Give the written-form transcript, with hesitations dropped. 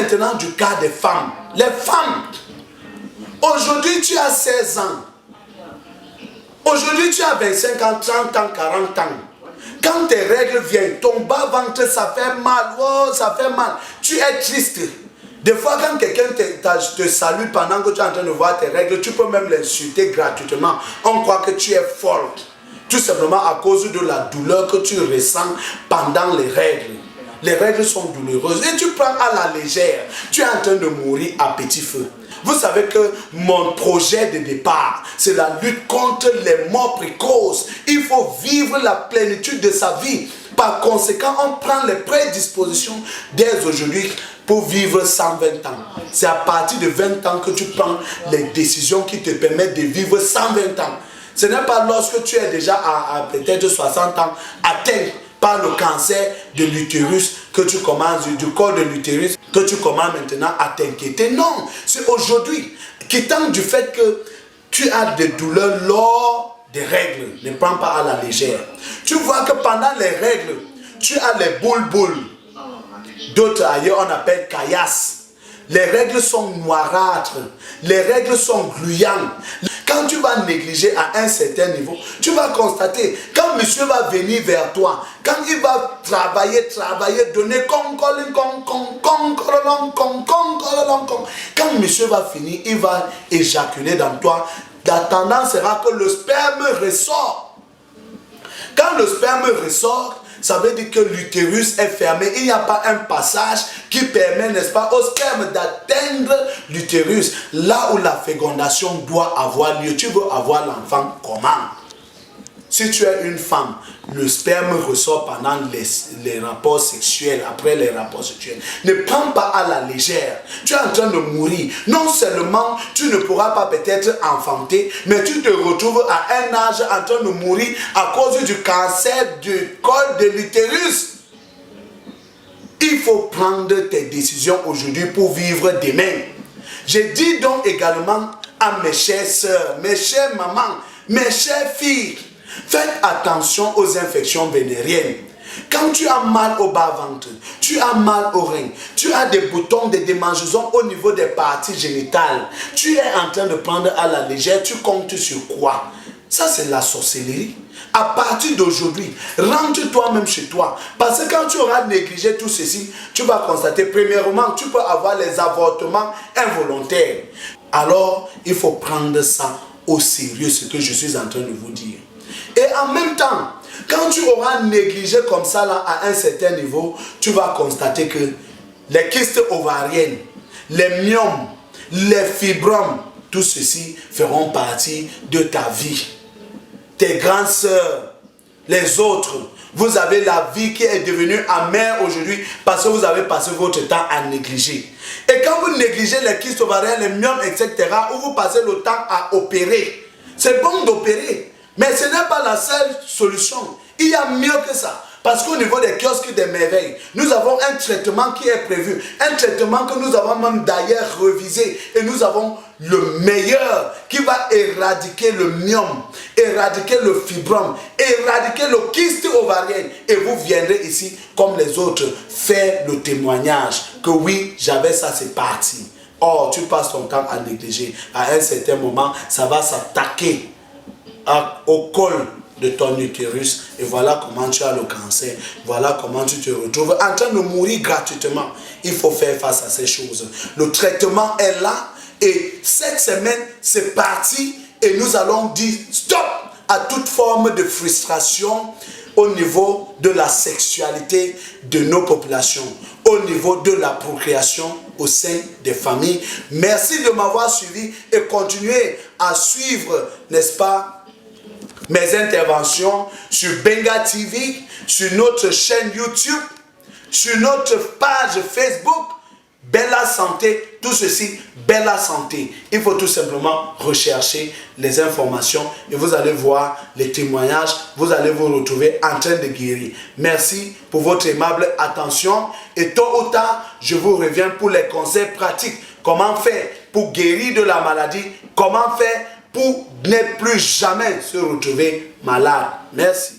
maintenant du cas des femmes. Les femmes, aujourd'hui tu as 16 ans. Aujourd'hui tu as 25 ans, 30 ans, 40 ans. Quand tes règles viennent, ton bas-ventre, ça fait mal. Oh, ça fait mal. Tu es triste. Des fois, quand quelqu'un te salue pendant que tu es en train de voir tes règles, tu peux même l'insulter gratuitement. On croit que tu es folle. Tout simplement à cause de la douleur que tu ressens pendant les règles. Les règles sont douloureuses et tu prends à la légère. Tu es en train de mourir à petit feu. Vous savez que mon projet de départ, c'est la lutte contre les morts précoces. Il faut vivre la plénitude de sa vie. Par conséquent, on prend les prédispositions dès aujourd'hui pour vivre 120 ans. C'est à partir de 20 ans que tu prends les décisions qui te permettent de vivre 120 ans. Ce n'est pas lorsque tu es déjà à peut-être 60 ans atteint par le cancer de l'utérus que tu commences, du col de l'utérus, que tu commences maintenant à t'inquiéter. Non, c'est aujourd'hui, quittant du fait que tu as des douleurs lors des règles, ne prends pas à la légère. Tu vois que pendant les règles, tu as les boules. D'autres ailleurs on appelle caillasses. Les règles sont noirâtres, les règles sont gluantes. Quand tu vas négliger à un certain niveau, tu vas constater, quand monsieur va venir vers toi, quand il va travailler, donner quand monsieur va finir, il va éjaculer dans toi, la tendance sera que le sperme ressort. Quand le sperme ressort, ça veut dire que l'utérus est fermé. Il n'y a pas un passage qui permet, n'est-ce pas, au sperme d'atteindre l'utérus. Là où la fécondation doit avoir lieu. Tu veux avoir l'enfant comment? Si tu es une femme, le sperme ressort pendant les rapports sexuels, après les rapports sexuels. Ne prends pas à la légère. Tu es en train de mourir. Non seulement tu ne pourras pas peut-être enfanter, mais tu te retrouves à un âge en train de mourir à cause du cancer du col de l'utérus. Il faut prendre tes décisions aujourd'hui pour vivre demain. Je dis donc également à mes chères sœurs, mes chères mamans, mes chères filles, faites attention aux infections vénériennes. Quand tu as mal au bas-ventre, tu as mal au rein, tu as des boutons, des démangeaisons au niveau des parties génitales, tu es en train de prendre à la légère, tu comptes sur quoi? Ça, c'est la sorcellerie. À partir d'aujourd'hui, rentre toi-même chez toi. Parce que quand tu auras négligé tout ceci, tu vas constater, premièrement, tu peux avoir les avortements involontaires. Alors, il faut prendre ça au sérieux, ce que je suis en train de vous dire. Et en même temps, quand tu auras négligé comme ça là, à un certain niveau, tu vas constater que les kystes ovariennes, les myomes, les fibromes, tout ceci feront partie de ta vie. Tes grandes sœurs, les autres, vous avez la vie qui est devenue amère aujourd'hui parce que vous avez passé votre temps à négliger. Et quand vous négligez les kystes ovariennes, les myomes, etc., où vous passez le temps à opérer, c'est bon d'opérer. Mais ce n'est pas la seule solution. Il y a mieux que ça. Parce qu'au niveau des kiosques des merveilles, nous avons un traitement qui est prévu. Un traitement que nous avons même d'ailleurs revisé. Et nous avons le meilleur qui va éradiquer le myome, éradiquer le fibrome, éradiquer le kyste ovarien. Et vous viendrez ici, comme les autres, faire le témoignage que oui, j'avais ça, c'est parti. Or, tu passes ton temps à négliger. À un certain moment, ça va s'attaquer au col de ton utérus, et voilà comment tu as le cancer, voilà comment tu te retrouves en train de mourir gratuitement. Il faut faire face à ces choses. Le traitement est là, et cette semaine c'est parti, et nous allons dire stop à toute forme de frustration au niveau de la sexualité de nos populations, au niveau de la procréation au sein des familles. Merci de m'avoir suivi et continuez à suivre, n'est-ce pas, mes interventions sur Benga TV, sur notre chaîne YouTube, sur notre page Facebook, Bella Santé, tout ceci, Bella Santé. Il faut tout simplement rechercher les informations et vous allez voir les témoignages, vous allez vous retrouver en train de guérir. Merci pour votre aimable attention et tôt ou tard, je vous reviens pour les conseils pratiques. Comment faire pour guérir de la maladie, comment faire pour ne plus jamais se retrouver malade. Merci.